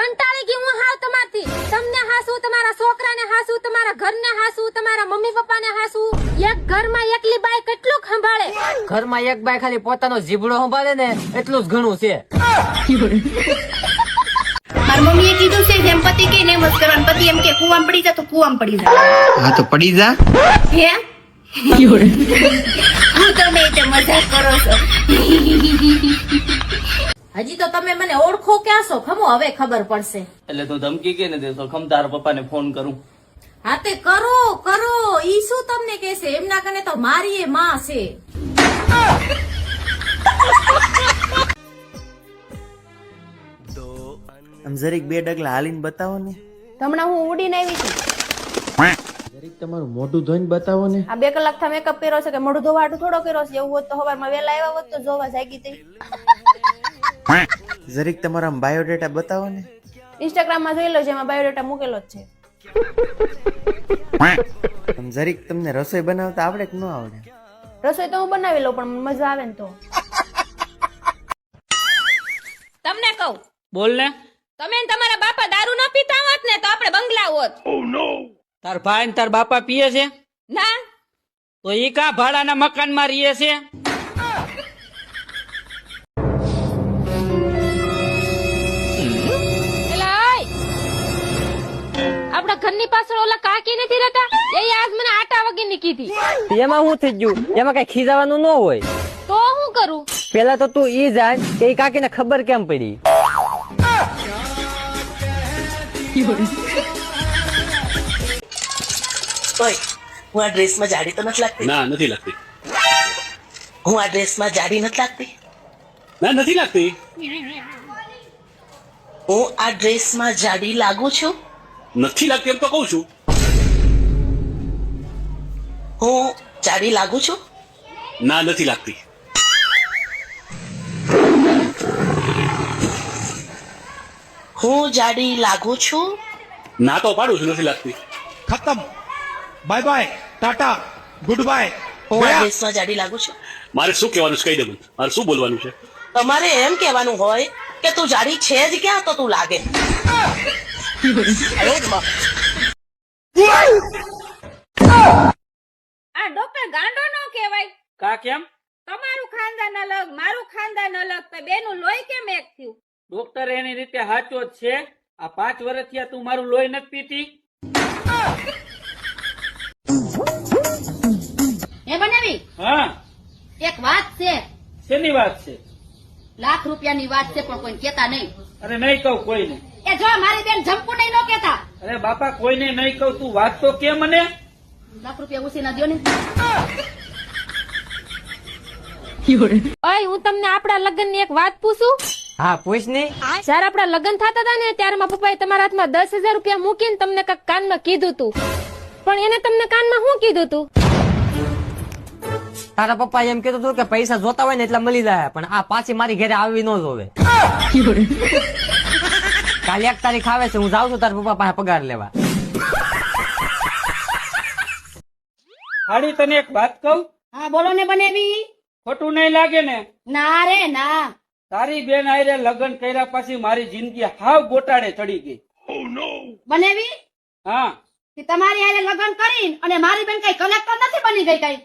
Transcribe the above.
કંટાળી ગઈ હું હાવ તમારથી. તમને હાસુ, તમારા છોકરાને હાસુ, તમારા ઘરને હાસુ, તમારા મમ્મી પપ્પાને હાસુ. એક ઘરમાં એકલી બાઈ કેટલું સંભાળે? ઘરમાં એક બાઈ ખાલી પોતાનો જીભડો સંભાળે ને એટલું જ ઘણું છે. મારી મમ્મીએ કીધું છે જેમ પતિ કે ને એમ જ કરવાનું. પતિ એમ કે કુવામાં પડી જા તો કુવામાં પડી જા. હા તો પડી જા. હે હું તમે એટલે મજાક કરો છો. હજી તો તમે મને ઓળખો ક્યાં છો? ખમો હવે ખબર પડશે. એટલે તું ધમકી કે ને દેશો ખમ તારા પપ્પાને ફોન કરું. હા તે કરો કરો. ઈ શું તમને કહેશે? એમના કને તો મારી એ માં છે. આમ જરીક બે ડગલા હાલીને બતાવો ને. હમણાં હું ઉડીને આવી છું. જરીક તમારું મોઢું ધોઈને બતાવો ને. આ 2 કલાક થી મેકઅપ કર્યો છે કે મોઢું ધોવાટું થોડો કર્યો છે. એવું હોત તો સવારમાં વહેલા આવ્યા હોત તો જોવા જાગી હતી. જરીક તમારા બાયોડેટા બતાવો ને. ઇન્સ્ટાગ્રામ માં જોઈ લો જેમાં બાયોડેટા મૂકેલો જ છે. આમ જરીક તમને રસોઈ બનાવતા આવડે કે ન આવડે? રસોઈ તો હું બનાવી લઉં પણ મજા આવે ને તો. તમને કહું, બોલ ને. તમે ને તમારા બાપા દારૂ ન પીતા હોત ને તો આપણે બંગલા હોત. તાર ભાઈ ને તાર બાપા પીએ છે ના, તો ઈ કા ભાડાના મકાન માં રહીએ છે? આપડા ઘરની પાછળ ઓલા કાકી નથી રહેતા? એ આજ મને આટા વગરની કીધી. એમાં શું થઈ ગયું? એમાં કઈ ખીજાવાનું ન હોય. તો હું કરું? પેલા તો તું ઈ જાણ કે ઈ કાકીને ખબર કેમ પડી. ઓય, હું આ ડ્રેસમાં જાડી તો નથી લાગતી? ના નથી લાગતી. હું આ ડ્રેસમાં જાડી નથી લાગતી? ના નથી લાગતી. હું આ ડ્રેસમાં જાડી લાગુ છું? નથી લાગતી એમ તો કઉ છું. હું જાડી લાગુ છું? ના નથી લાગતી. હું જાડી લાગુ છું? ના તો પાડું છું નથી લાગતી. खत्म bye bye tata good bye હું આ ડ્રેસમાં જાડી લાગુ છું? મારે શું કહેવાનું છે કહી દે મને. મારે શું બોલવાનું છે? તમારે એમ કહેવાનું હોય કે તું જાડી છે જ ક્યાં તો તું લાગે. આ ડોક્ટર ગાંડો નો કહેવાય. કા કેમ? તમારું ખાનદાન અલગ, મારું ખાનદાન અલગ, તો બેનું લોહી કેમ એક થયું? ડોક્ટર એની રીતે સાચો જ છે. આ 5 વર્ષ થયા તું મારું લોહી નથી પીતી. એ બનાવી હા, એક વાત છે. શેની વાત છે? લાખ રૂપિયાની વાત છે પણ કોઈ કેતા નહીં. અરે નહીં કહું કોઈને. એ જો મારી બેન જમકુ નહીં નો કેતા. અરે બાપા કોઈને નહીં કહું. તું વાત તો કે મને. લાખ રૂપિયા ઉછી ના દો ને. ઓય, હું તમને આપણા લગ્નની એક વાત પૂછું? હા પૂછ ને. જયારે આપડા લગ્ન થતા હતા ને ત્યારે મારા પપ્પાએ તમારા હાથમાં 10,000 રૂપિયા મૂકીને તમને કાંઈક કાનમાં કીધું તું. પણ એને તમને કાનમાં શું કીધું તું? તારા પપ્પા એમ કીધું હતું કે પૈસા જોતા હોય ને એટલા મળી જાય, પણ આ પાછી મારી ઘરે આવી ન જોવે. કાલે 1 તારીખ આવે છે, હું જાઉં છું તારા પપ્પા પાસે પગાર લેવા. હાડી તને એક વાત કહું? હા બોલો ને બનેવી. ખોટું નહીં લાગે ને? ના રે ના. તારી બેન આયરે લગ્ન કર્યા પછી મારી જિંદગી હાવ ગોટાળે ચડી ગઈ. બનેવી હા, તમારી હારે લગ્ન કરીને અને મારી બેન કઈ કલેક્ટર નથી બની ગઈ કઈ.